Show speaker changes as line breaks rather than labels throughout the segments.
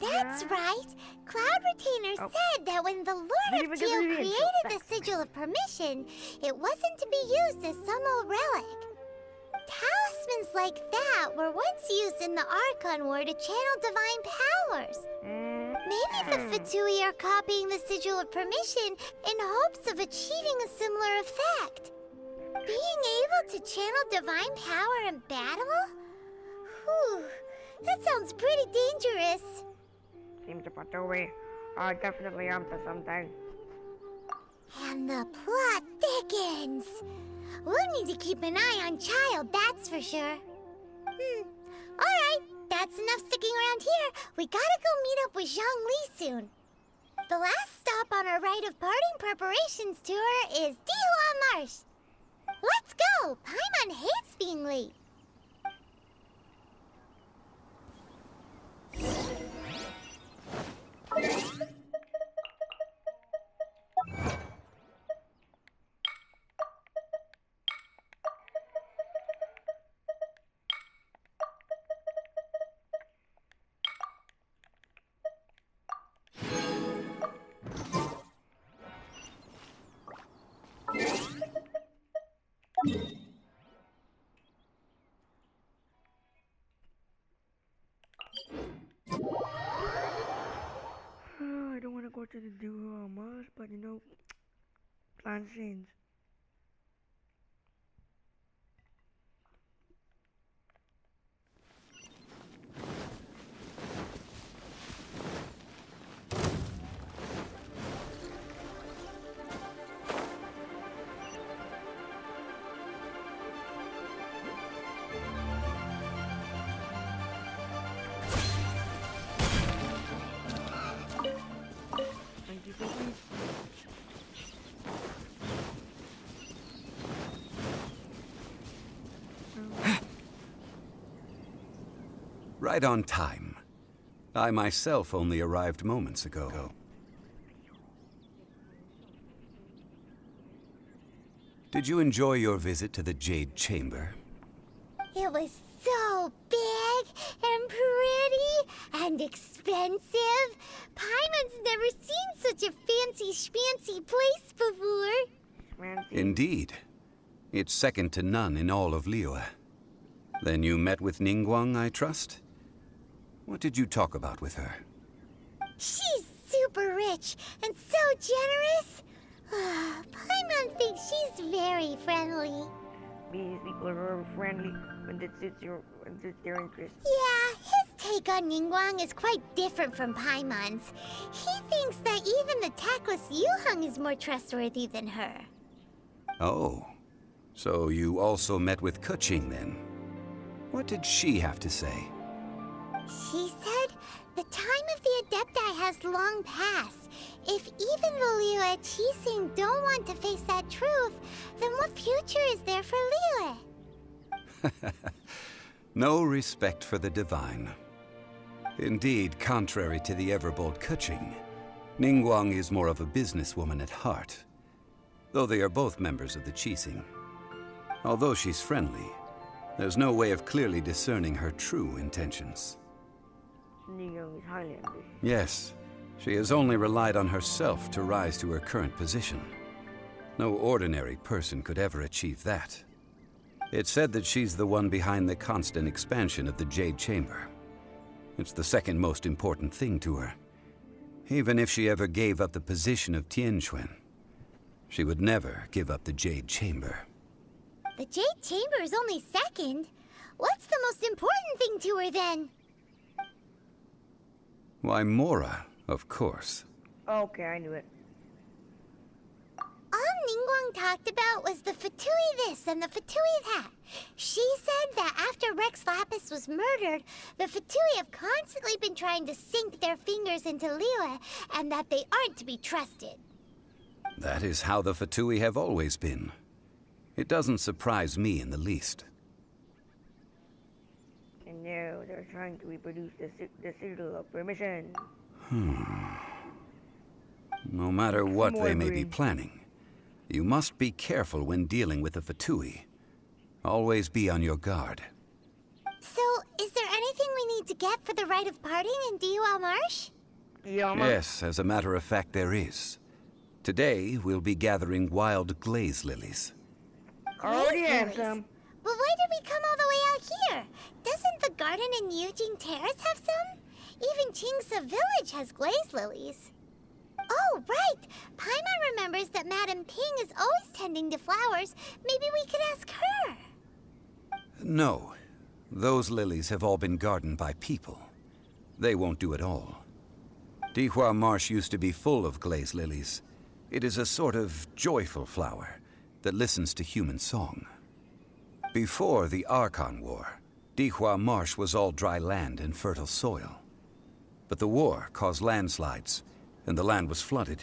That's right. Cloud Retainer said that when the Lord of Geo created the Sigil of Permission, it wasn't to be used as some old relic. Talismans like that were once used in the Archon War to channel divine powers. Maybe the Fatui are copying the Sigil of Permission in hopes of achieving a similar effect. Being able to channel divine power in battle? Whew, that sounds pretty dangerous.
Seems the Fatui are definitely onto something.
And the plot thickens. We'll need to keep an eye on Child, that's for sure. Alright, that's enough sticking around here. We gotta go meet up with Zhang Li soon. The last stop on our rite of parting preparations tour is Dihua Marsh. Let's go! Paimon hates being late.
I don't want to go to the duo almost, but you know, plans change. Thank you, please.
Right on time. I myself only arrived moments ago. Did you enjoy your visit to the Jade Chamber?
It was so big and pretty and expensive. Paimon's never seen such a fancy schmancy place before.
Indeed. It's second to none in all of Liyue. Then you met with Ningguang, I trust? What did you talk about with her?
She's super rich and so generous. Paimon thinks she's very friendly.
These people are very friendly when it suits their interest.
Yeah, his take on Ningguang is quite different from Paimon's. He thinks that even the tactless Yuheng is more trustworthy than her.
Oh, so you also met with Keqing then? What did she have to say?
She said the time of the Adepti has long passed. If even the Liyue Qixing don't want to face that truth, then what future is there for Liyue?
No respect for the divine. Indeed, contrary to the ever-bold Keqing, Ningguang is more of a businesswoman at heart, though they are both members of the Qixing. Although she's friendly, there's no way of clearly discerning her true intentions.
Ningguang is highly ambitious.
Yes, she has only relied on herself to rise to her current position. No ordinary person could ever achieve that. It's said that she's the one behind the constant expansion of the Jade Chamber. It's the second most important thing to her. Even if she ever gave up the position of Tianquan, she would never give up the Jade Chamber.
The Jade Chamber is only second. What's the most important thing to her then?
Why, Mora, of course.
Okay, I knew it.
All Ningguang talked about was the Fatui this and the Fatui that. She said that after Rex Lapis was murdered, the Fatui have constantly been trying to sink their fingers into Liyue, and that they aren't to be trusted.
That is how the Fatui have always been. It doesn't surprise me in the least.
And now they're trying to reproduce the Sigil of Permission.
No matter what they may be planning, you must be careful when dealing with the Fatui. Always be on your guard.
So, is there anything we need to get for the rite of parting in Dihua Marsh?
Yes, as a matter of fact, there is. Today, we'll be gathering wild glaze lilies.
Already have
lilies?
some.
But why did we come all the way out here? Doesn't the garden in Yujing Terrace have some? Even Qingse Village has glaze lilies. Oh, right! Paimon remembers that Madame Ping is always tending to flowers. Maybe we could ask her.
No. Those lilies have all been gardened by people. They won't do it all. Dihua Marsh used to be full of glaze lilies. It is a sort of joyful flower that listens to human song. Before the Archon War, Dihua Marsh was all dry land and fertile soil. But the war caused landslides, and the land was flooded,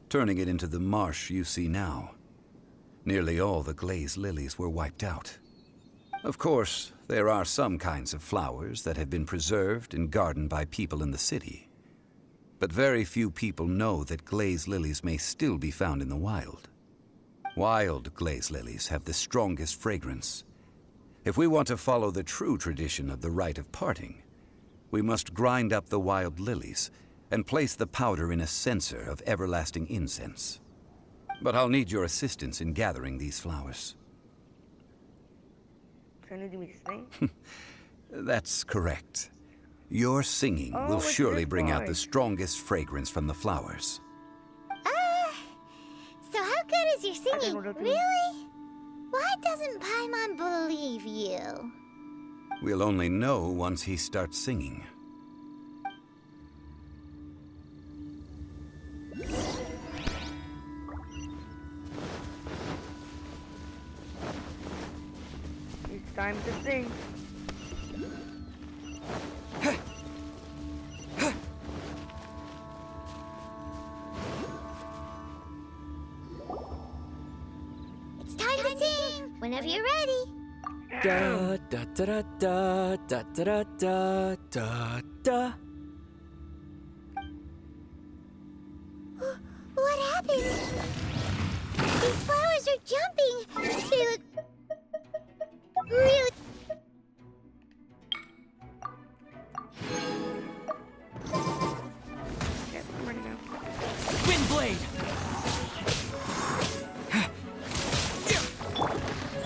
turning it into the marsh you see now. Nearly all the glaze lilies were wiped out. Of course, there are some kinds of flowers that have been preserved and gardened by people in the city. But very few people know that glaze lilies may still be found in the wild. Wild glaze lilies have the strongest fragrance. If we want to follow the true tradition of the rite of parting, we must grind up the wild lilies and place the powder in a censer of everlasting incense. But I'll need your assistance in gathering these flowers. That's correct. Your singing will surely bring out the strongest fragrance from the flowers.
So how good is your singing? Really? Why doesn't Paimon believe you?
We'll only know once he starts singing.
It's time to sing.
It's time to sing whenever you're ready.
Da da da da da da da da da.
What happened? These flowers are jumping. They look really.
Yes, I'm ready now.
Windblade.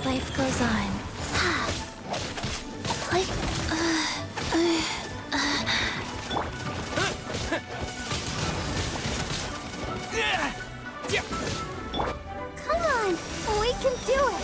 Life goes on. Come on, we can do it.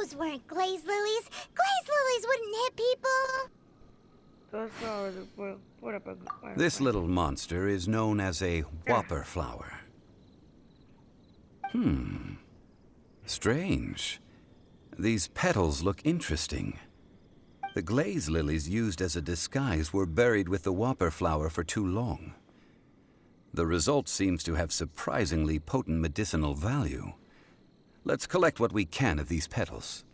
Those weren't glaze lilies. Glaze lilies wouldn't hit people.
Those flowers are put up a...
This little monster is known as a whopper flower. Strange. These petals look interesting. The glaze lilies used as a disguise were buried with the whopper flower for too long. The result seems to have surprisingly potent medicinal value. Let's collect what we can of these petals.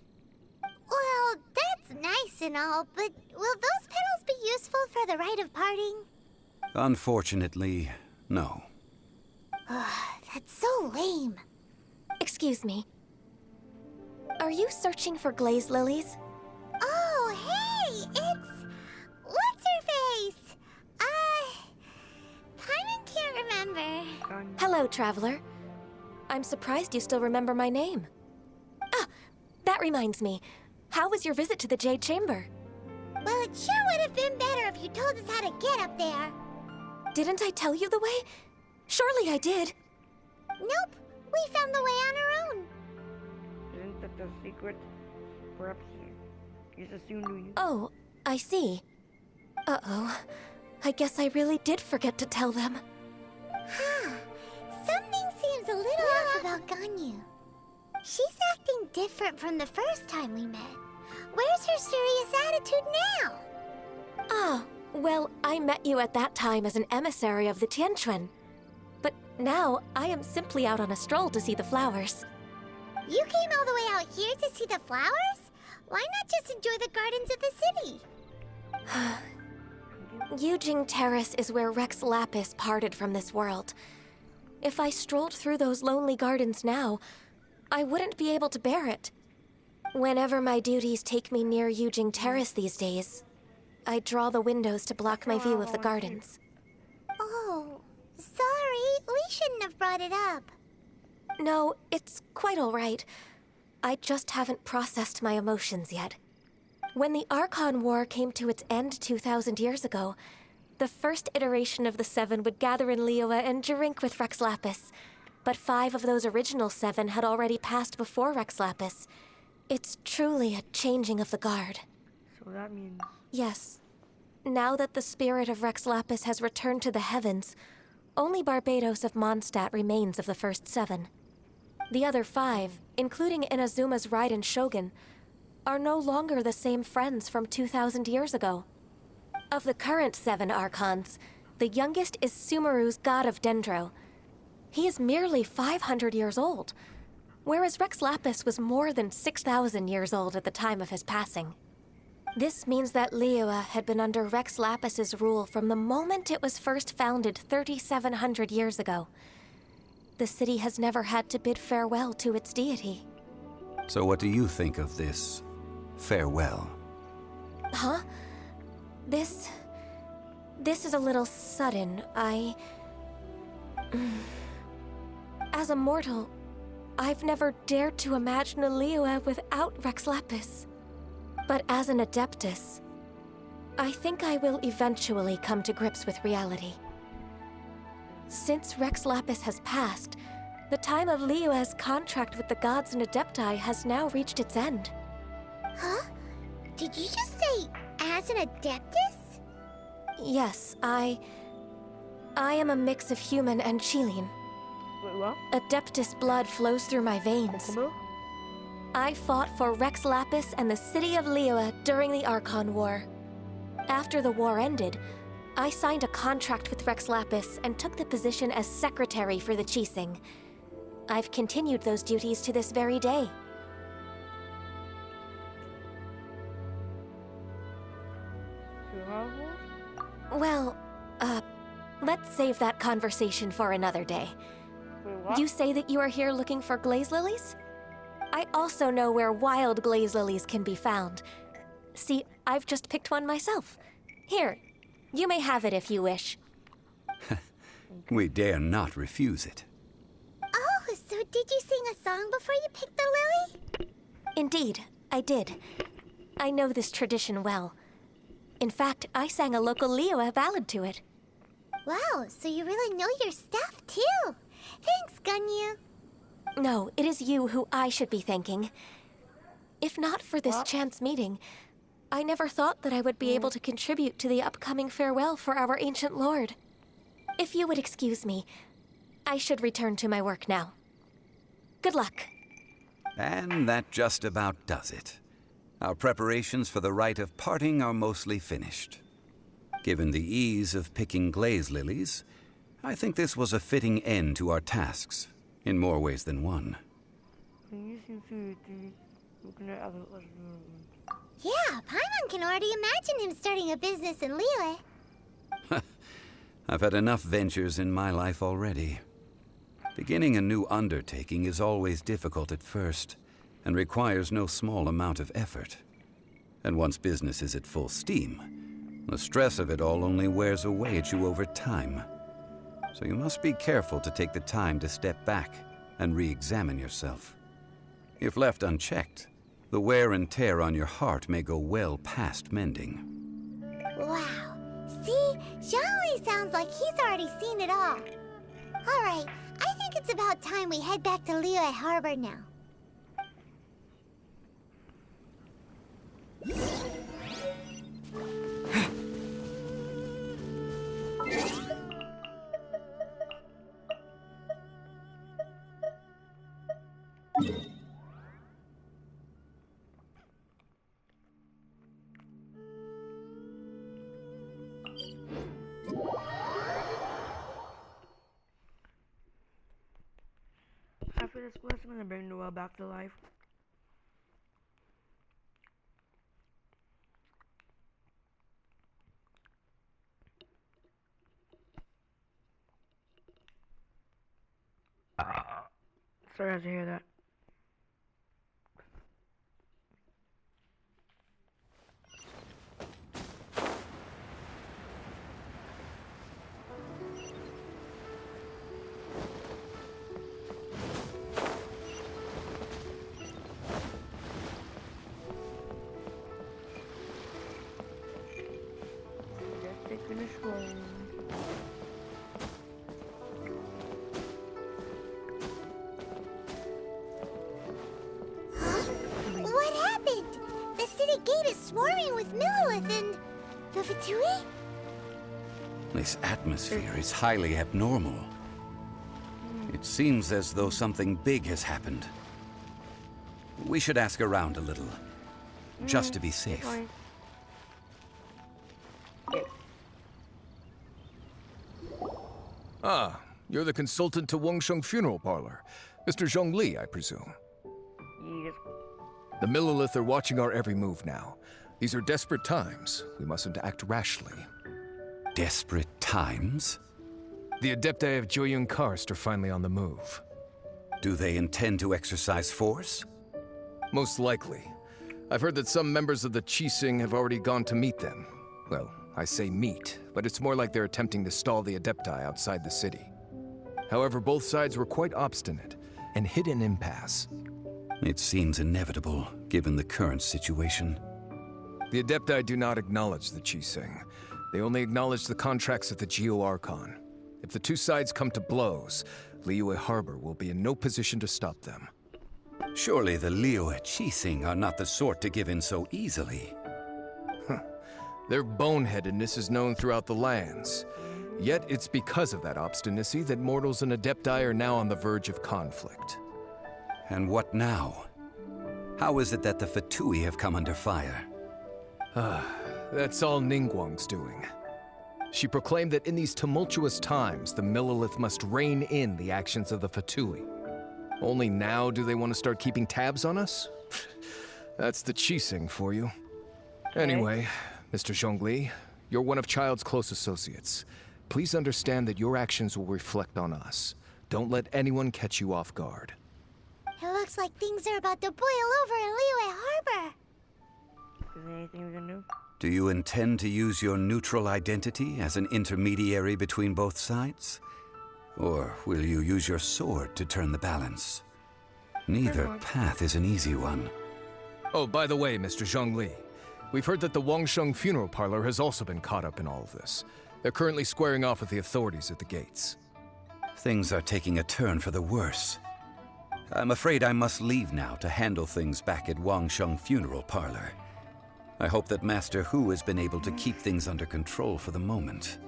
Well, that's nice and all, but will those petals be useful for the rite of parting?
Unfortunately, no.
That's so lame.
Excuse me. Are you searching for glaze lilies?
Oh, hey, it's... What's-her-face? Paimon can't remember.
Hello, traveler. I'm surprised you still remember my name. Ah, that reminds me. How was your visit to the Jade Chamber?
Well, it sure would have been better if you told us how to get up there.
Didn't I tell you the way? Surely I did.
Nope, we found the way on our own.
Isn't that the secret? Perhaps you just assumed you...
Oh, I see. Uh-oh. I guess I really did forget to tell them.
Something seems a little off about Ganyu. She's acting different from the first time we met. Where's her serious attitude now?
Ah, well, I met you at that time as an emissary of the Tianquan. But now, I am simply out on a stroll to see the flowers.
You came all the way out here to see the flowers? Why not just enjoy the gardens of the city?
Yujing Terrace is where Rex Lapis parted from this world. If I strolled through those lonely gardens now, I wouldn't be able to bear it. Whenever my duties take me near Yujing Terrace these days, I draw the windows to block my view of the gardens.
Oh, sorry. We shouldn't have brought it up.
No, it's quite all right. I just haven't processed my emotions yet. When the Archon War came to its end 2,000 years ago, the first iteration of the Seven would gather in Liyue and drink with Rex Lapis. But 5 of those original 7 had already passed before Rex Lapis. It's truly a changing of the guard.
So that means...
Yes. Now that the spirit of Rex Lapis has returned to the heavens, only Barbados of Mondstadt remains of the first 7. The other 5, including Inazuma's Raiden Shogun, are no longer the same friends from 2,000 years ago. Of the current 7 Archons, the youngest is Sumeru's god of Dendro. He is merely 500 years old, whereas Rex Lapis was more than 6,000 years old at the time of his passing. This means that Liyue had been under Rex Lapis's rule from the moment it was first founded 3,700 years ago. The city has never had to bid farewell to its deity.
So what do you think of this farewell?
Huh? This is a little sudden. As a mortal, I've never dared to imagine a Liyue without Rex Lapis. But as an Adeptus, I think I will eventually come to grips with reality. Since Rex Lapis has passed, the time of Liyue's contract with the gods and Adepti has now reached its end.
Huh? Did you just say, as an Adeptus?
Yes, I am a mix of human and Chilean.
Wait, what?
Adeptus blood flows through my veins.
Kokomo?
I fought for Rex Lapis and the city of Liyue during the Archon War. After the war ended, I signed a contract with Rex Lapis and took the position as secretary for the Qixing. I've continued those duties to this very day. Well, let's save that conversation for another day.
Wait, what?
You say that you are here looking for glaze lilies? I also know where wild glaze lilies can be found. See, I've just picked one myself. Here, you may have it if you wish.
We dare not refuse it.
Oh, so did you sing a song before you picked the lily?
Indeed, I did. I know this tradition well. In fact, I sang a local Liyue ballad to it.
Wow, so you really know your stuff, too. Thanks, Ganyu.
No, it is you who I should be thanking. If not for this chance meeting, I never thought that I would be able to contribute to the upcoming farewell for our ancient lord. If you would excuse me, I should return to my work now. Good luck.
And that just about does it. Our preparations for the rite of parting are mostly finished. Given the ease of picking glaze lilies, I think this was a fitting end to our tasks, in more ways than one.
Yeah, Paimon can already imagine him starting a business in Liyue.
I've had enough ventures in my life already. Beginning a new undertaking is always difficult at first, and requires no small amount of effort. And once business is at full steam, the stress of it all only wears away at you over time. So you must be careful to take the time to step back and re-examine yourself. If left unchecked, the wear and tear on your heart may go well past mending.
Wow. See? Zhongli sounds like he's already seen it all. Alright, I think it's about time we head back to Liyue Harbor now.
After this quest, I'm gonna bring Noelle back to life. Sorry to hear that. Finish home.
What happened? The city gate is swarming with Millilith and the Fatui?
This atmosphere is highly abnormal. It seems as though something big has happened. We should ask around a little, just to be safe.
Fine.
Ah, you're the consultant to Wangsheng Funeral Parlor. Mr. Zhongli, I presume.
Yes.
The Millilith are watching our every move now. These are desperate times. We mustn't act rashly.
Desperate times?
The Adepti of Joyun Karst are finally on the move.
Do they intend to exercise force?
Most likely. I've heard that some members of the Qixing have already gone to meet them. Well, I say meet, but it's more like they're attempting to stall the Adepti outside the city. However, both sides were quite obstinate and hit an impasse.
It seems inevitable, given the current situation.
The Adepti do not acknowledge the Qixing. They only acknowledge the contracts of the Geo-Archon. If the two sides come to blows, Liyue Harbor will be in no position to stop them.
Surely the Liyue Qixing are not the sort to give in so easily.
Their boneheadedness is known throughout the lands. Yet it's because of that obstinacy that mortals and Adepti are now on the verge of conflict.
And what now? How is it that the Fatui have come under fire?
That's all Ningguang's doing. She proclaimed that in these tumultuous times, the Millilith must rein in the actions of the Fatui. Only now do they want to start keeping tabs on us? That's the Qixing for you. Anyway, Mr. Zhongli, you're one of Child's close associates. Please understand that your actions will reflect on us. Don't let anyone catch you off guard.
It looks like things are about to boil over in Liyue Harbor.
Is there anything we can do?
Do you intend to use your neutral identity as an intermediary between both sides? Or will you use your sword to turn the balance? Neither path is an easy one.
Oh, by the way, Mr. Zhongli, we've heard that the Wangsheng Funeral Parlor has also been caught up in all of this. They're currently squaring off with the authorities at the gates.
Things are taking a turn for the worse. I'm afraid I must leave now to handle things back at Wangsheng Funeral Parlor. I hope that Master Hu has been able to keep things under control for the moment.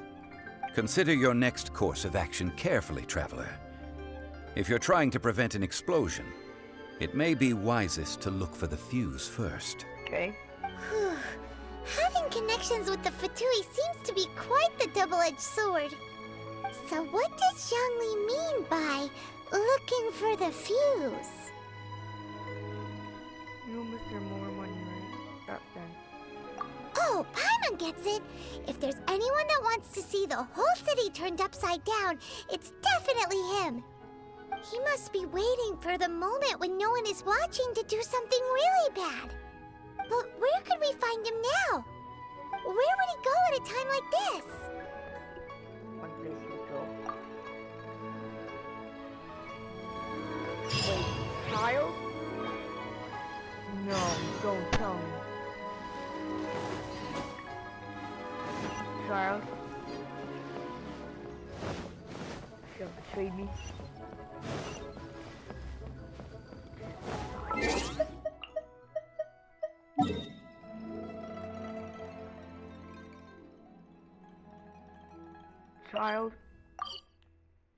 Consider your next course of action carefully, Traveler. If you're trying to prevent an explosion, it may be wisest to look for the fuse first.
Okay.
Whew. Having connections with the Fatui seems to be quite the double-edged sword. So what does Zhongli mean by looking for the fuse?
You Mr. More money, right? That then.
Oh, Paimon gets it! If there's anyone that wants to see the whole city turned upside down, it's definitely him. He must be waiting for the moment when no one is watching to do something really bad. But where could we find him now? Where would he go at a time like this?
One place we go. Wait, child? No, don't tell me. Child? You have betrayed me. Child,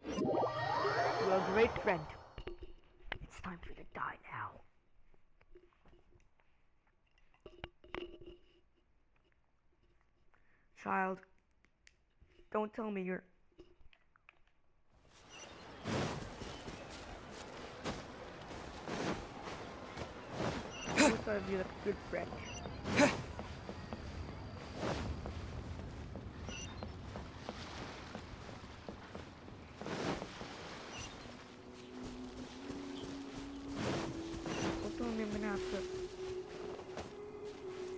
you're a great friend. It's time for you to die now. Child, don't tell me you're... I always thought of you like a good friend. Don't tell me I'm gonna have to...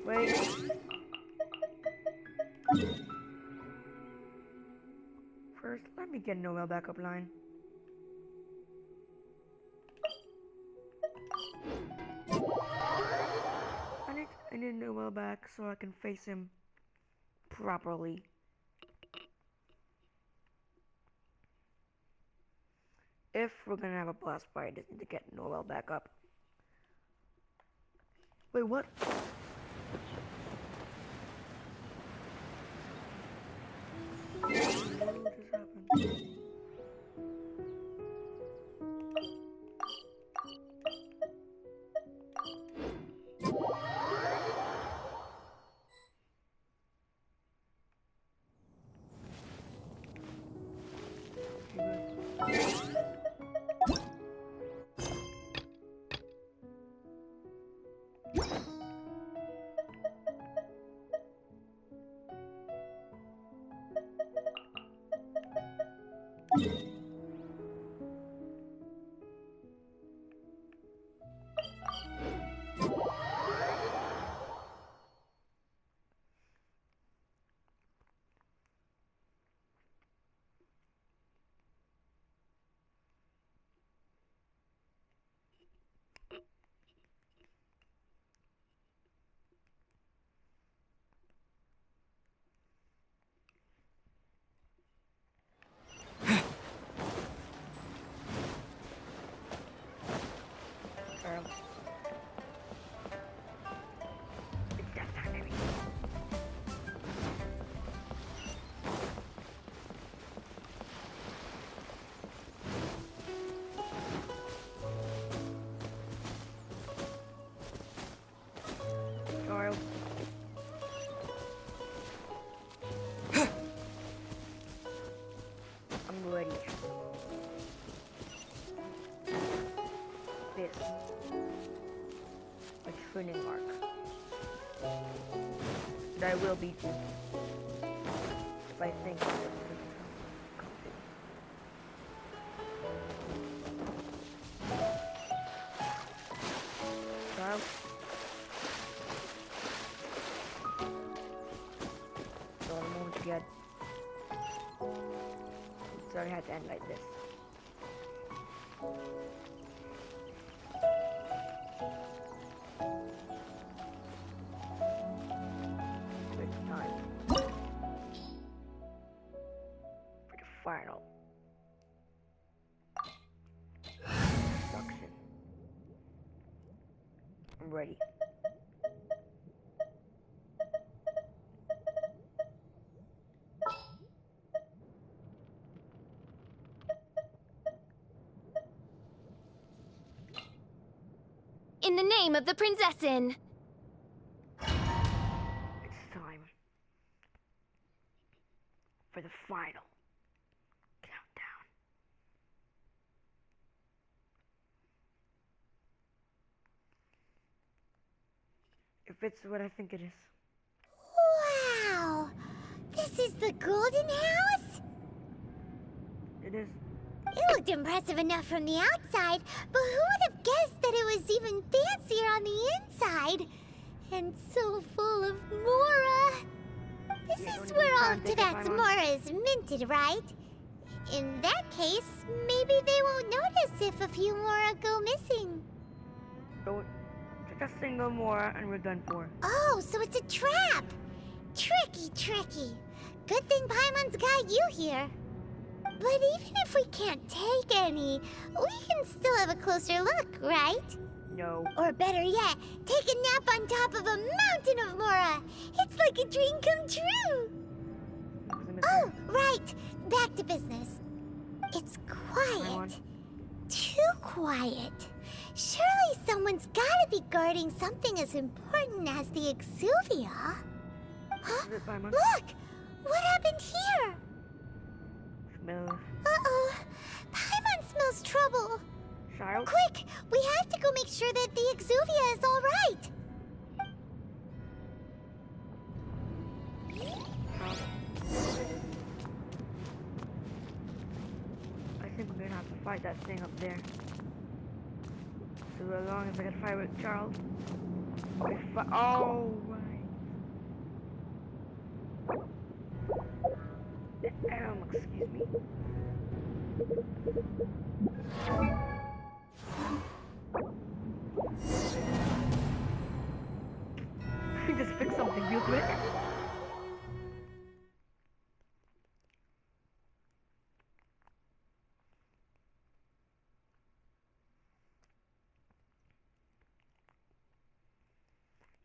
Wait. First, let me get Noel back up line. I need Noel back so I can face him properly. If we're gonna have a boss fight, I just need to get Noel back up. Wait, what? What just happened? Child. I'm ready. This. A training mark. And I will beat you. If I think of it. Child. So I'm going to get. Sorry, I had to end like this. It's time for the final suction. I'm ready.
In the name of the Prinzessin!
It's time for the final countdown. If it's what I think it is.
Wow! This is the Golden House?
It is.
It looked impressive enough from the outside, but who would have guessed that it was even fancier on the inside? And so full of Mora! This is where all of Tibet's Mora is minted, right? In that case, maybe they won't notice if a few Mora go missing.
So, take a single more and we're done for.
Oh, so it's a trap! Tricky, tricky. Good thing Paimon's got you here. But even if we can't take any, we can still have a closer look, right?
No.
Or better yet, take a nap on top of a mountain of Mora. It's like a dream come true. Oh, right. Back to business. It's quiet. Too quiet. Surely someone's gotta be guarding something as important as the Exuvia. Huh? Look! What happened here?
Smells.
Uh-oh. Paimon smells trouble.
Child?
Quick! We have to go make sure that the Exuvia is all right.
I think we're gonna have to fight that thing up there. So as long as I can fight with Charles. Oh, right. Excuse me. Just fix something real quick.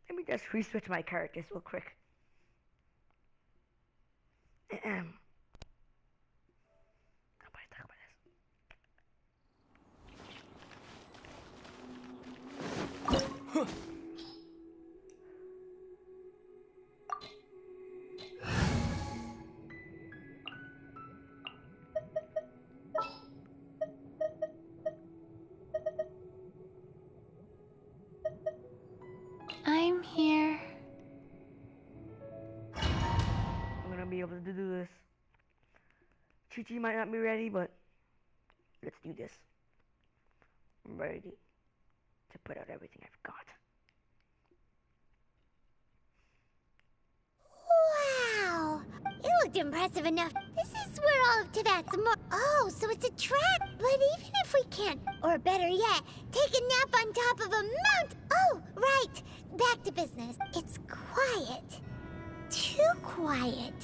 Let me just re-switch my characters real quick. Nobody talk about this.
I'm here.
I'm gonna be able to do this. Chi-Chi might not be ready, but let's do this. I'm ready to put out everything I've got.
Wow! It looked impressive enough. This is where all of Tibet's Oh, so it's a trap! But even if we can't, or better yet, take a nap on top of a mount. Oh, right! Back to business. It's quiet. Too quiet.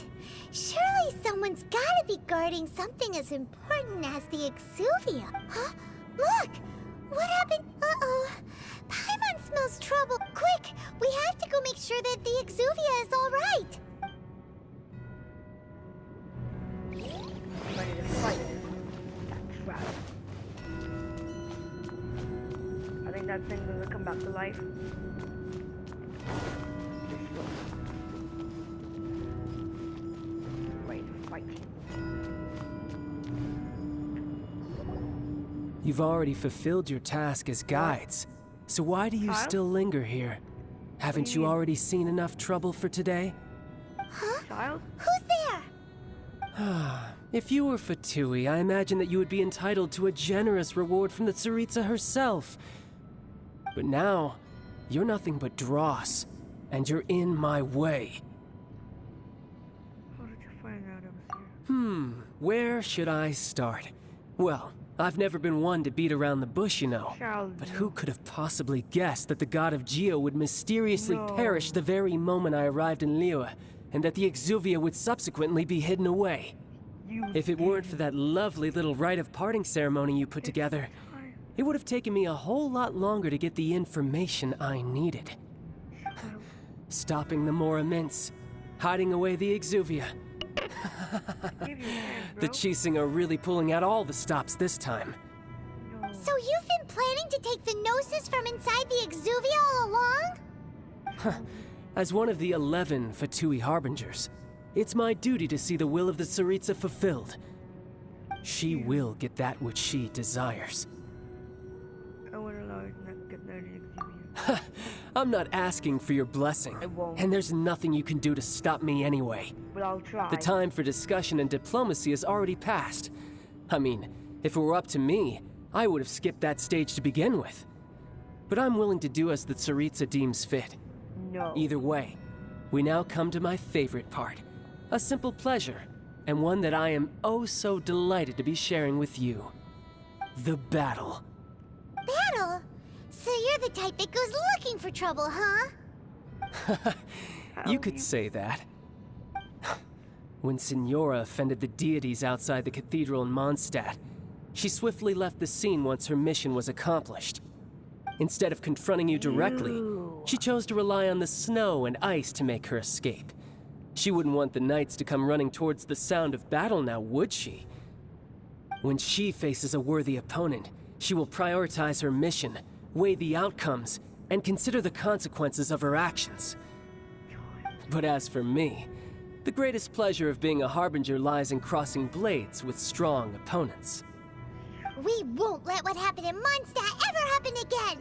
Surely someone's gotta be guarding something as important as the Exuvia. Huh? Look! What happened? Uh-oh. Paimon smells trouble. Quick! We have to go make sure that the Exuvia is all right.
I'm ready to fight that trap. I think that thing's gonna come back to life. Ready to fight.
You've already fulfilled your task as guides, so why do you
Child?
still linger here? Haven't you
mean?
already seen enough trouble for today?
Huh?
Child?
Who's there?
If you were Fatui, I imagine that you would be entitled to a generous reward from the Tsaritsa herself. But now, you're nothing but dross, and you're in my way.
How did you find out I was here?
Where should I start? Well, I've never been one to beat around the bush, you know.
Child,
But
no.
who could have possibly guessed that the god of Geo would mysteriously
No.
perish the very moment I arrived in Liyue, and that the Exuvia would subsequently be hidden away?
You
If it weren't for that lovely little rite of parting ceremony you put together, it would have taken me a whole lot longer to get the information I needed. Stopping the Mora Mints, hiding away the Exuvia. The Chising are really pulling out all the stops this time.
So you've been planning to take the Gnosis from inside the Exuvia all along?
As one of the 11 Fatui Harbingers, it's my duty to see the will of the Tsaritsa fulfilled. She will get that which she desires.
I would allow it not get that Exuvia.
I'm not asking for your blessing,
I won't.
and there's nothing you can do to stop me anyway.
But I'll try.
The time for discussion and diplomacy has already passed. I mean, if it were up to me, I would have skipped that stage to begin with. But I'm willing to do as the Tsaritsa deems fit.
No.
Either way, we now come to my favorite part. A simple pleasure, and one that I am oh so delighted to be sharing with you. The battle.
Battle? So you're the type that goes looking for trouble, huh?
You could say that. When Signora offended the deities outside the cathedral in Mondstadt, she swiftly left the scene once her mission was accomplished. Instead of confronting you directly, she chose to rely on the snow and ice to make her escape. She wouldn't want the knights to come running towards the sound of battle now, would she? When she faces a worthy opponent, she will prioritize her mission, weigh the outcomes, and consider the consequences of her actions. But as for me, the greatest pleasure of being a Harbinger lies in crossing blades with strong opponents.
We won't let what happened in Mondstadt ever happen again!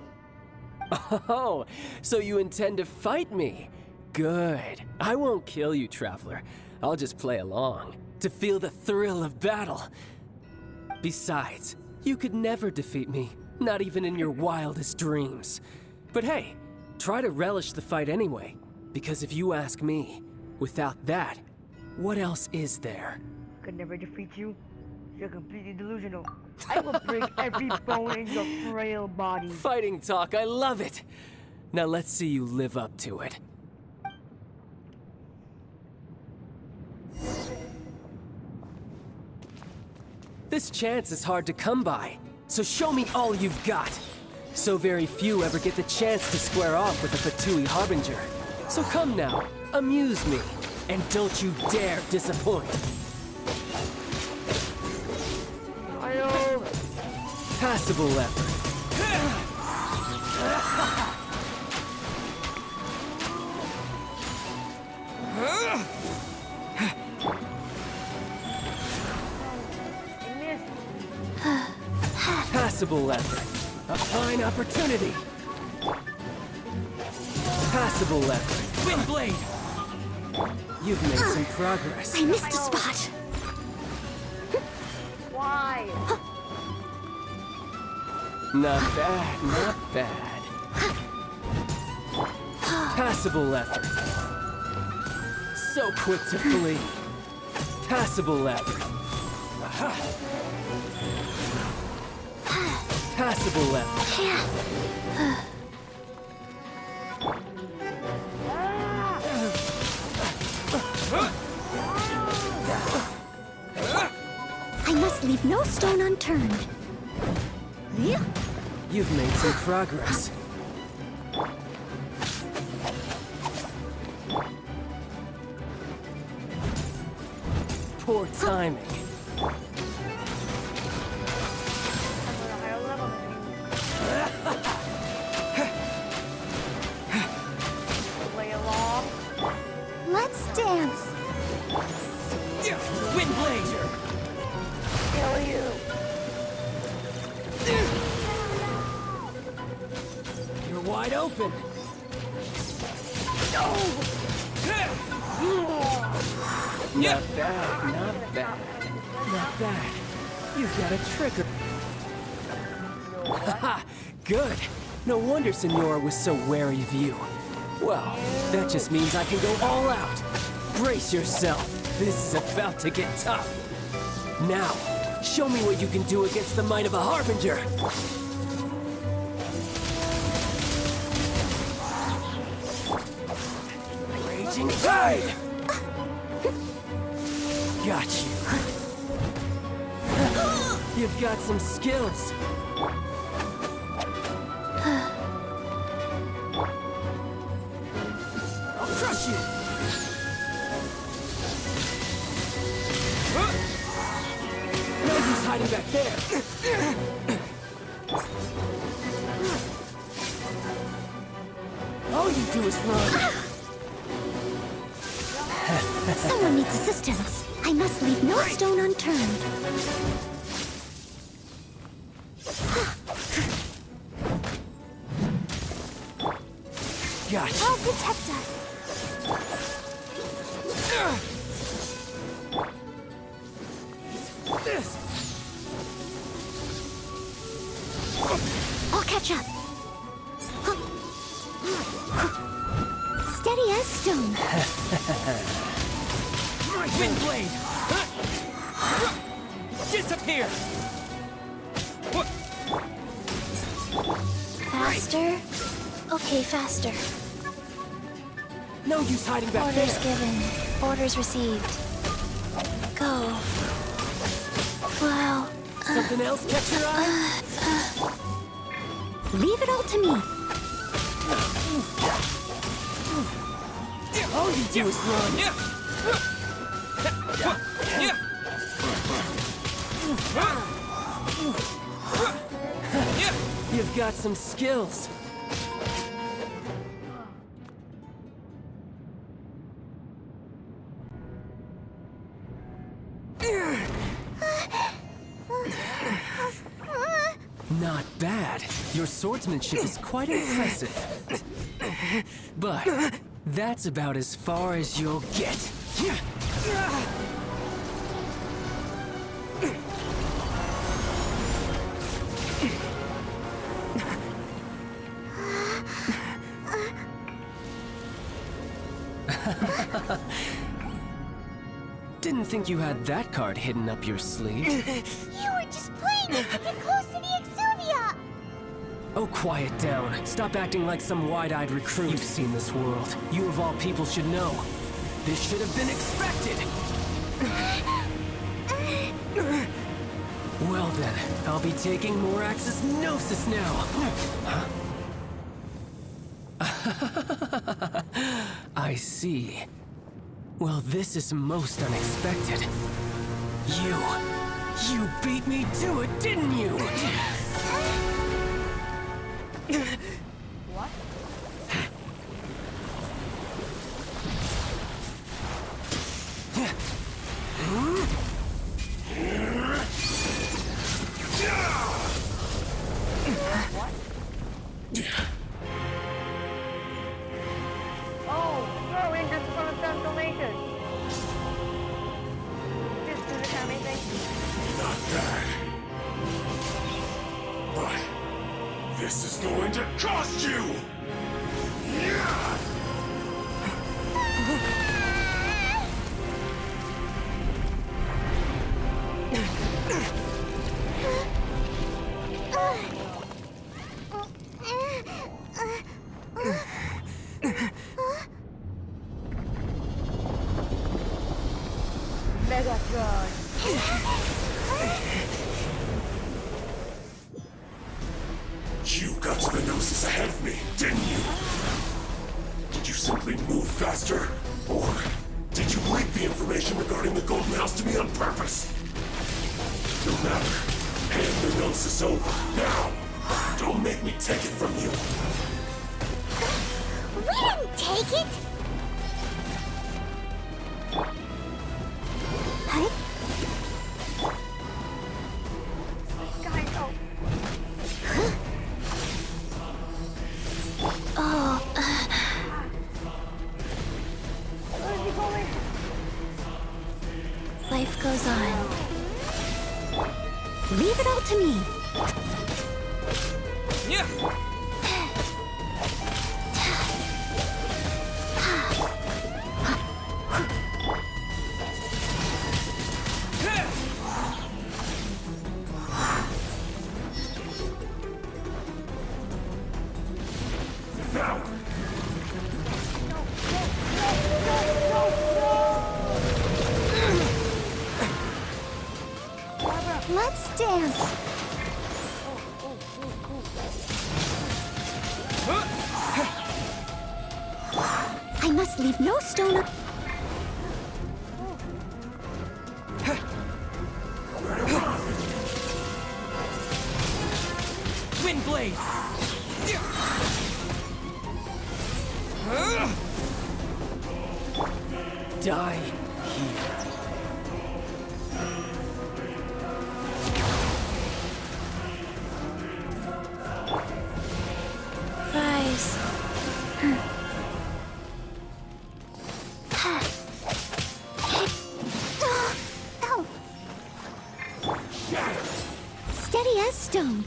Oh, so you intend to fight me? Good. I won't kill you, Traveler. I'll just play along, to feel the thrill of battle. Besides, you could never defeat me, not even in your wildest dreams. But hey, try to relish the fight anyway, because if you ask me, without that, what else is there?
Could never defeat you. You're completely delusional. I will break every bone in your frail body.
Fighting talk, I love it! Now let's see you live up to it. This chance is hard to come by, so show me all you've got. So very few ever get the chance to square off with a Fatui Harbinger. So come now, amuse me, and don't you dare disappoint. Passable effort. Passable effort. A fine opportunity. Passable effort. Wind blade. You've made some progress.
I missed a spot.
Why?
Not bad, not bad. Passable effort. So quick to flee. Passable effort. Aha. Passable effort.
I must leave no stone unturned.
You've made some progress. Poor timing.
Play along.
Let's dance.
Wind blazer.
Kill you.
You're wide open. Not bad, not bad. Not bad. You've got a trigger. Haha, good. No wonder Signora was so wary of you. Well, that just means I can go all out. Brace yourself. This is about to get tough. Now, show me what you can do against the might of a Harbinger. Raging Tide! Got you. You've got some skills. Crush it! No use hiding back there! All you do is run.
Someone needs assistance. I must leave no stone unturned.
Gotcha.
I'll protect us.
This!
I'll catch up. Steady as stone.
Windblade! Disappear!
Faster? Okay, faster.
No use hiding back
Orders
there!
given. Orders received. Go. Wow.
Something else catch your eye?
Leave it all to me.
All you do is run. You've got some skills. Not bad. Your swordsmanship is quite impressive. But that's about as far as you'll get. Didn't think you had that card hidden up your sleeve.
You were just playing us to get close to the Exuvia!
Oh, quiet down. Stop acting like some wide-eyed recruit. You've seen this world. You of all people should know. This should have been expected! Well then, I'll be taking Morax's Gnosis now! I see. Well, this is most unexpected. You beat me to it, didn't you?
What? Oh, throw in just from a transformation. Just do the timing thing.
Not bad. But this is going to cost you! Yeah!
Megatron.
You got to the Gnosis ahead of me, didn't you? Did you simply move faster? Or did you leak the information regarding the Golden House to me on purpose? No matter. Hand the Gnosis over, now! Don't make me take it from you!
We didn't take it! Huh?
Guys, oh.
Oh,
Where is he going?
life goes on. Leave it all to me.
Now!
Let's dance. I must leave no stone un-
Windblade!
Die here.
Rise.
Ow! Steady as stone.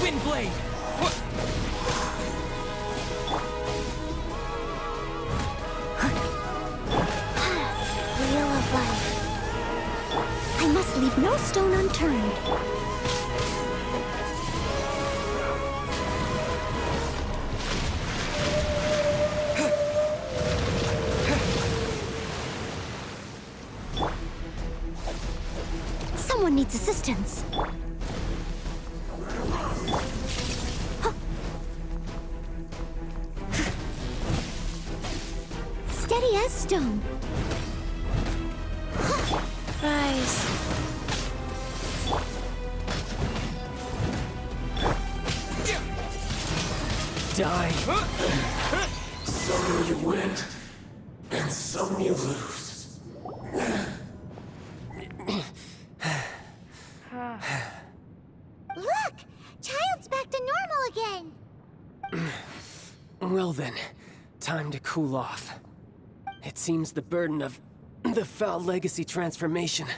Windblade!
Wheel of life. I must leave no stone unturned. Someone needs assistance. Steady as stone.
Rise.
Die.
Some you win, and some you lose.
Look! Child's back to normal again!
Well then, time to cool off. It seems the burden of the foul legacy transformation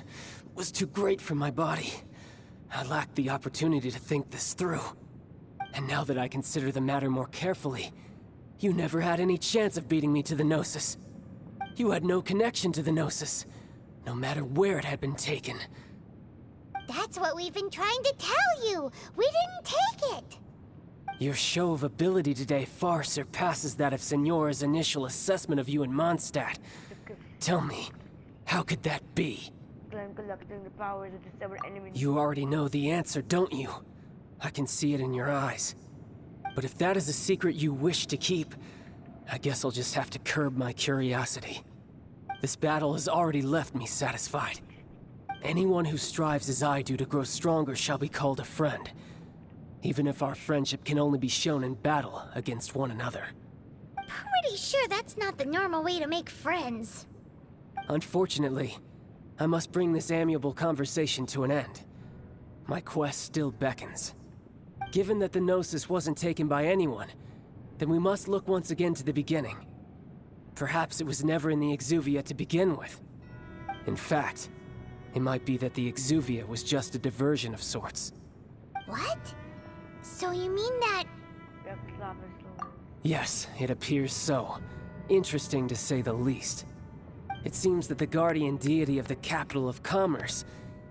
was too great for my body. I lacked the opportunity to think this through. And now that I consider the matter more carefully, you never had any chance of beating me to the Gnosis. You had no connection to the Gnosis, no matter where it had been taken.
That's what we've been trying to tell you! We didn't take it!
Your show of ability today far surpasses that of Signora's initial assessment of you in Mondstadt. Tell me, how could that be?
Collecting the powers of the severed enemy.
You already know the answer, don't you? I can see it in your eyes. But if that is a secret you wish to keep, I guess I'll just have to curb my curiosity. This battle has already left me satisfied. Anyone who strives as I do to grow stronger shall be called a friend, even if our friendship can only be shown in battle against one another.
Pretty sure that's not the normal way to make friends.
Unfortunately, I must bring this amiable conversation to an end. My quest still beckons. Given that the Gnosis wasn't taken by anyone, then we must look once again to the beginning. Perhaps it was never in the Exuvia to begin with. In fact, it might be that the Exuvia was just a diversion of sorts.
What? So you mean that...
Yes, it appears so. Interesting to say the least. It seems that the guardian deity of the capital of commerce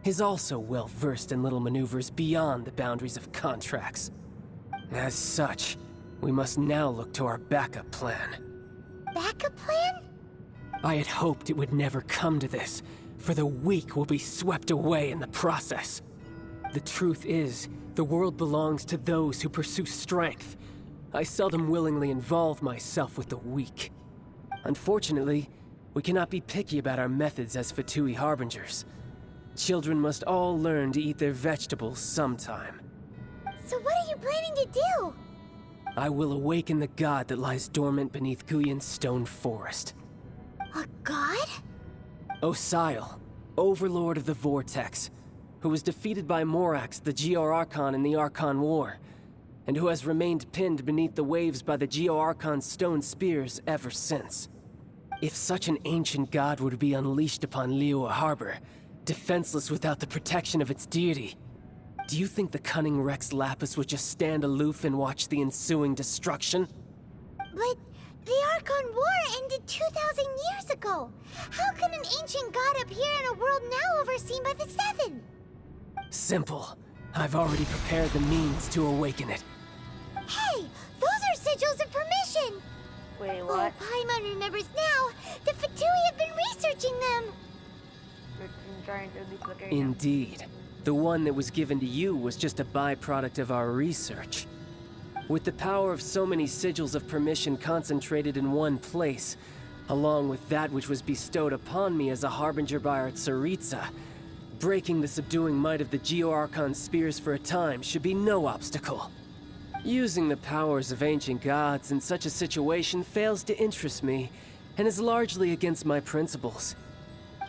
is also well versed in little maneuvers beyond the boundaries of contracts. As such, we must now look to our backup plan.
Backup plan?
I had hoped it would never come to this, for the weak will be swept away in the process. The truth is, the world belongs to those who pursue strength. I seldom willingly involve myself with the weak. Unfortunately, we cannot be picky about our methods as Fatui Harbingers. Children must all learn to eat their vegetables sometime.
So what are you planning to do?
I will awaken the god that lies dormant beneath Guyon's stone forest.
A god?
Osial, overlord of the Vortex, who was defeated by Morax, the Geo-Archon in the Archon War, and who has remained pinned beneath the waves by the Geo-Archon's stone spears ever since. If such an ancient god were to be unleashed upon Liyue Harbor, defenseless without the protection of its deity, do you think the cunning Rex Lapis would just stand aloof and watch the ensuing destruction?
But the Archon War ended 2,000 years ago. How can an ancient god appear in a world now overseen by the Seven?
Simple. I've already prepared the means to awaken it.
Hey, those are sigils of permission!
Wait,
Oh,
what?
Paimon remembers now. The Fatui have been researching them.
They're trying to duplicate them.
Indeed. The one that was given to you was just a byproduct of our research. With the power of so many sigils of permission concentrated in one place, along with that which was bestowed upon me as a harbinger by our Tsaritsa, breaking the subduing might of the Geo-Archon spears for a time should be no obstacle. Using the powers of ancient gods in such a situation fails to interest me, and is largely against my principles.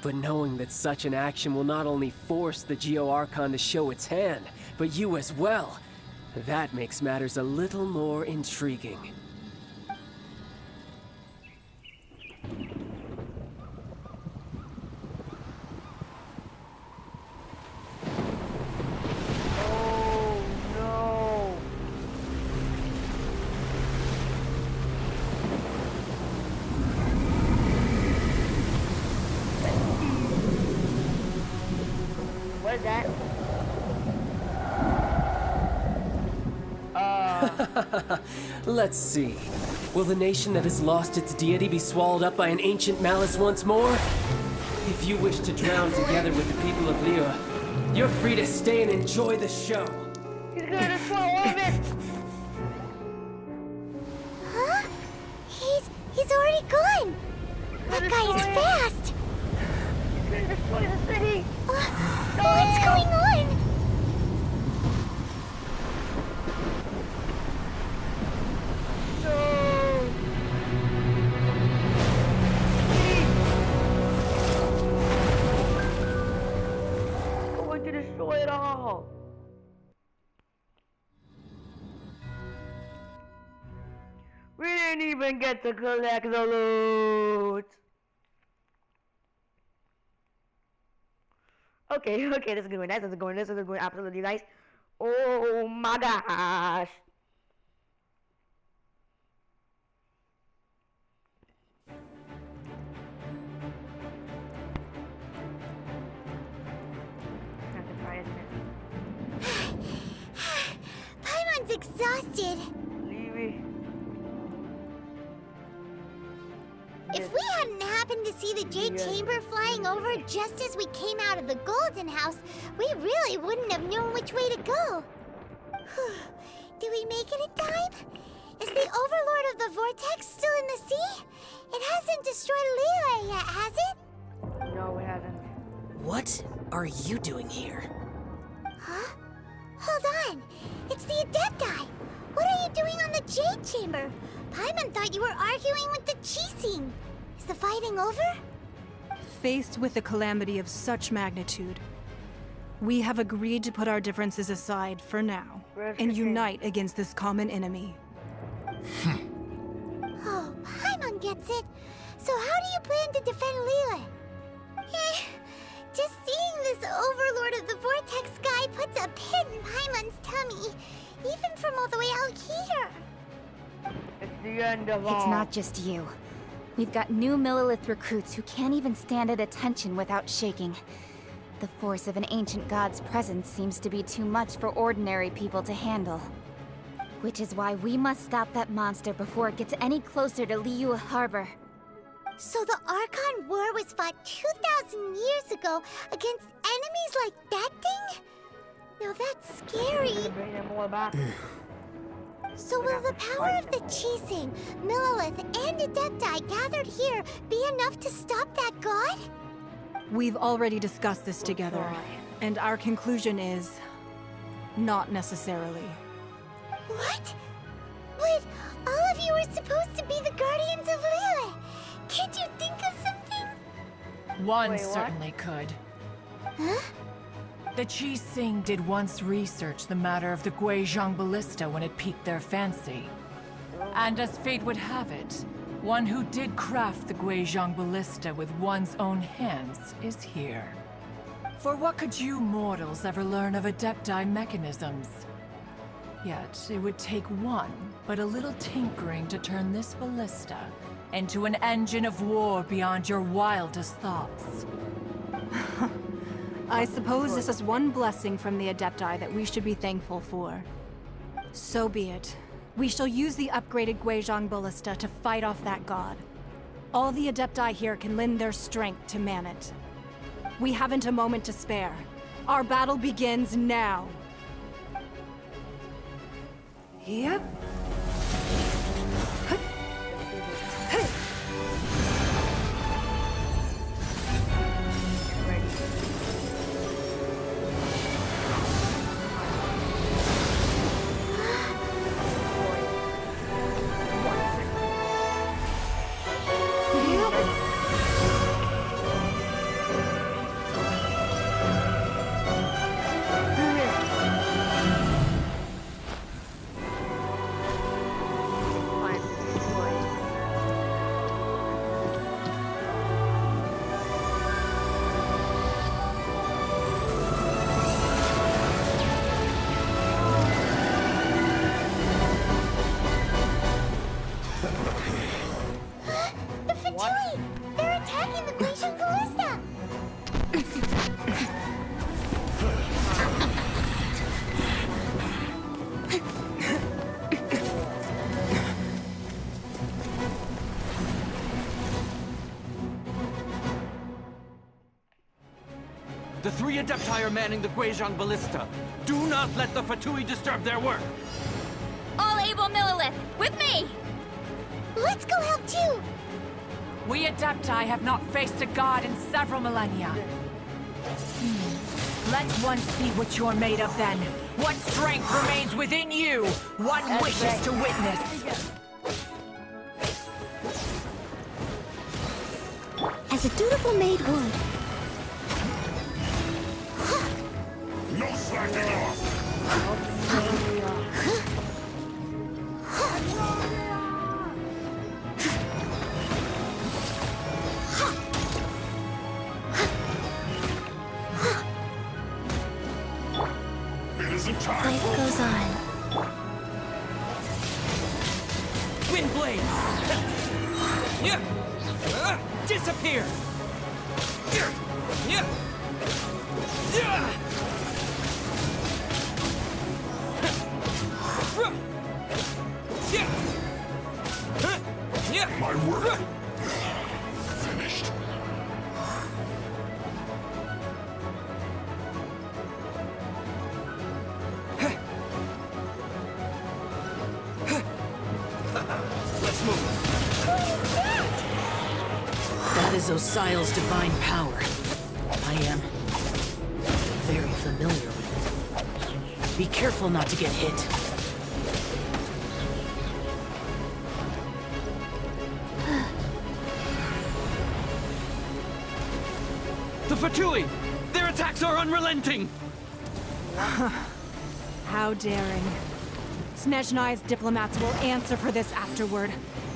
But knowing that such an action will not only force the Geo-Archon to show its hand, but you as well, that makes matters a little more intriguing.
Oh no! What is that?
Let's see. Will the nation that has lost its deity be swallowed up by an ancient malice once more? If you wish to drown together with the people of Liyue, you're free to stay and enjoy the show.
He's gonna destroy all of it!
Huh? He's already gone. That guy is fast.
He's gonna destroy the city!
What's going on?
No! He's going to destroy it all! We didn't even get to collect the loot! Okay, this is going nice, this is going absolutely nice. Oh my gosh! Not to try, isn't it?
Paimon's exhausted.
Leave me.
If we hadn't happened to see the Jade Chamber flying over just as we came out of the Golden House, we really wouldn't have known which way to go. Did we make it in time? Is the Overlord of the Vortex still in the sea? It hasn't destroyed Liyue yet, has it?
No, it hasn't.
What are you doing here?
Huh? Hold on. It's the Adepti. What are you doing on the Jade Chamber? Paimon thought you were arguing with the Qixing. Is the fighting over?
Faced with a calamity of such magnitude, we have agreed to put our differences aside for now and unite against this common enemy.
Oh, Paimon gets it. So how do you plan to defend Liyue? Just seeing this Overlord of the Vortex guy puts a pit in Paimon's tummy, even from all the way out here.
It's the end of all.
It's not just you. We've got new Millilith recruits who can't even stand at attention without shaking. The force of an ancient god's presence seems to be too much for ordinary people to handle. Which is why we must stop that monster before it gets any closer to Liyue Harbor.
So the Archon War was fought 2,000 years ago against enemies like that thing? Now that's scary.
Bring them all back.
So will the power of the Qixing, Millilith, and Adepti gathered here be enough to stop that god?
We've already discussed this together, and our conclusion is not necessarily.
What? But all of you are supposed to be the guardians of Liyue. Can't you think of something?
One
Wait, what?
certainly could.
Huh?
The Qixing did once research the matter of the Guizhong Ballista when it piqued their fancy. And as fate would have it, one who did craft the Guizhong Ballista with one's own hands is here. For what could you mortals ever learn of Adepti mechanisms? Yet, it would take one, but a little tinkering to turn this ballista into an engine of war beyond your wildest thoughts.
I suppose this is one blessing from the Adepti that we should be thankful for. So be it. We shall use the upgraded Guizhong Ballista to fight off that god. All the Adepti here can lend their strength to man it. We haven't a moment to spare. Our battle begins now.
Yep.
The 3 Adepti are manning the Guizhong Ballista. Do not let the Fatui disturb their work.
All able Millilith, with me!
Let's go help too!
We Adepti have not faced a god in several millennia. Let one see what you're made of then. What strength remains within you? One wishes to witness.
As a dutiful maid would.
No slacking off! It isn't time.
Life goes on.
Windblade! Disappear!
My work finished.
Let's move.
That is Osial's divine power. I am very familiar with it. Be careful not to get hit.
The Fatui! Their attacks are unrelenting!
How daring. Snezhnai's diplomats will answer for this afterward.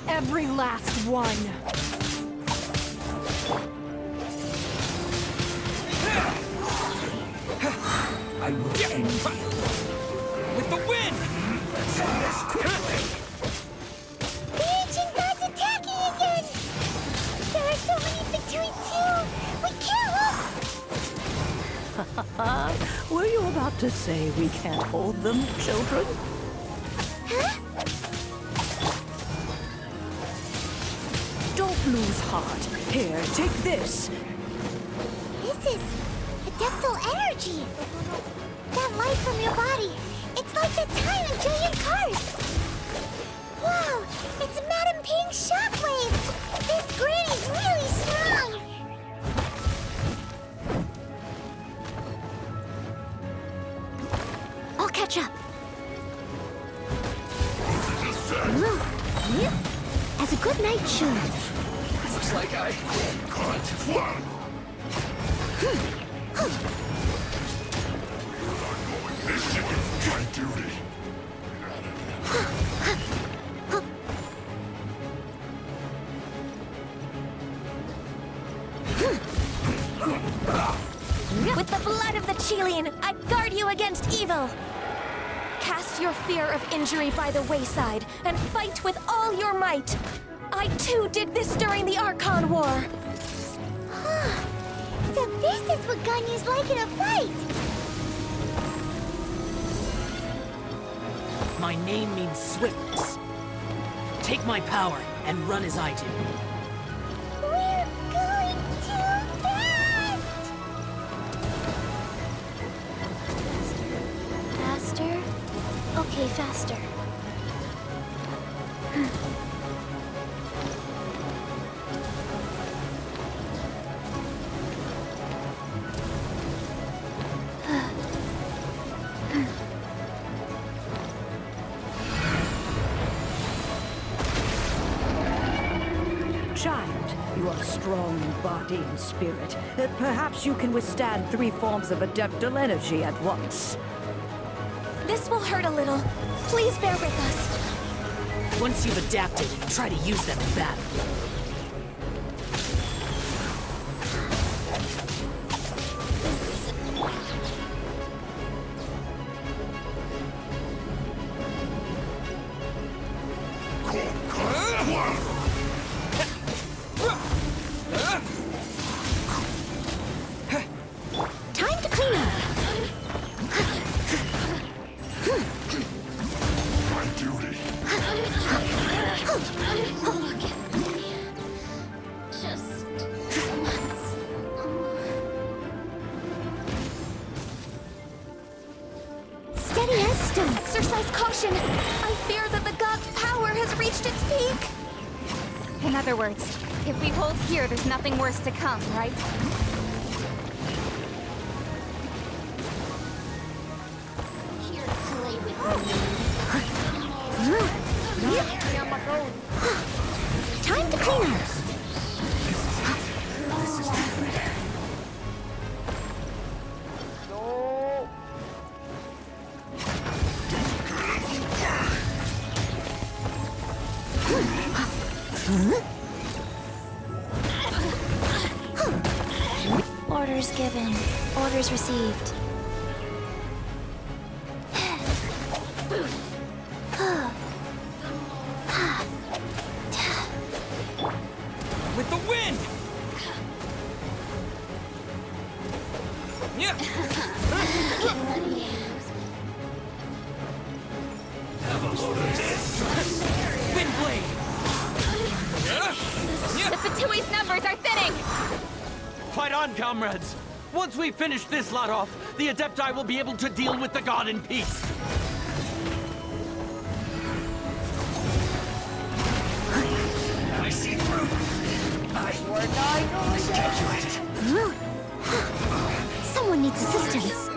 Every last one.
I will end you.
With the wind!
Let's end this quickly.
The ancient god's attacking again! There are so many Fatui too! We can't look!
Were you about to say we can't hold them, children?
Huh?
Don't lose heart. Here, take this.
This is adeptal energy! That light from your body, it's like the time in Julian Cars! Wow, it's Madame Ping's shockwave! This granny's really strong! I'll catch up. Yep. As a good knight should.
Looks like I
Can't fly. This is my duty.
With the blood of the Chilean, I guard you against evil! Cast your fear of injury by the wayside, and fight with all your might! I too did this during the Archon War!
So this is what Ganyu's like in a fight!
My name means swiftness. Take my power and run as I do.
We're going too fast! Faster? Okay, faster.
Child, you are strong in body and spirit. Perhaps you can withstand 3 forms of adeptal energy at once.
This will hurt a little. Please bear with us.
Once you've adapted, try to use them in battle.
Time to clean up!
My duty.
Look at me. Just once.
Steady as stone. Exercise caution. I fear that the god's power has reached its peak.
In other words, if we hold here, there's nothing worse to come, right?
Here to play with me. Time to clean up! Orders given. Orders received.
With the wind! Yeah. Wind blade!
The Fatui's numbers are thinning!
Fight on, comrades! Once we finish this lot off, the Adepti will be able to deal with the god in peace.
I see through. I miscalculated.
Someone needs assistance.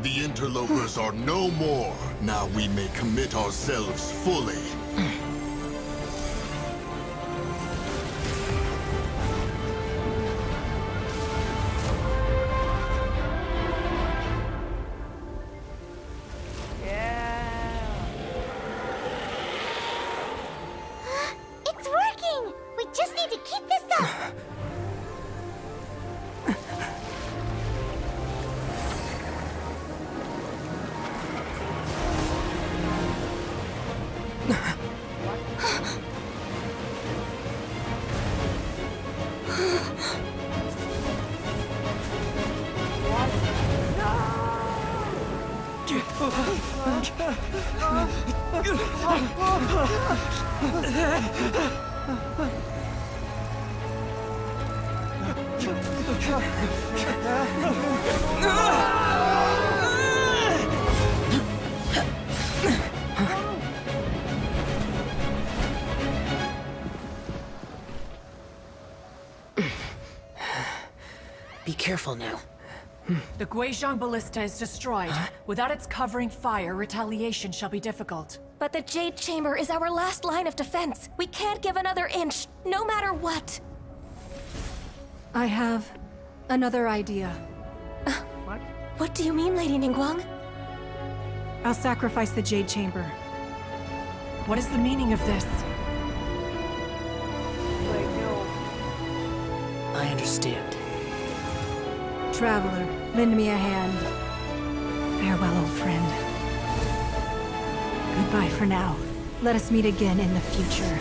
The interlopers are no more. Now we may commit ourselves fully.
It's working! We just need to keep this up!
Be careful now.
The Guizhong Ballista is destroyed. Without its covering fire, retaliation shall be difficult.
But the Jade Chamber is our last line of defense. We can't give another inch, no matter what.
I have another idea.
What do you mean, Lady Ningguang?
I'll sacrifice the Jade Chamber.
What is the meaning of this?
I understand.
Traveler, lend me a hand. Farewell, old friend. Goodbye for now. Let us meet again in the future.